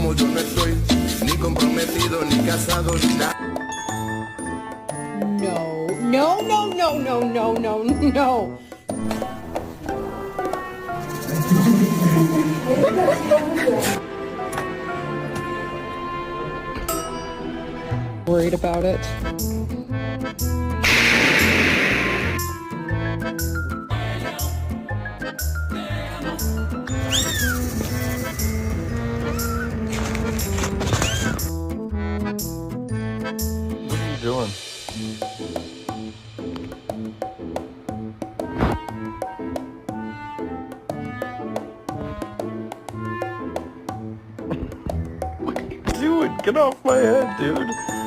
como yo no estoy ni comprometido, ni casado, ni nada. No, no, no, no, no, no, no, no. Worried about it. What are you doing? What are you doing? Get off my head, dude.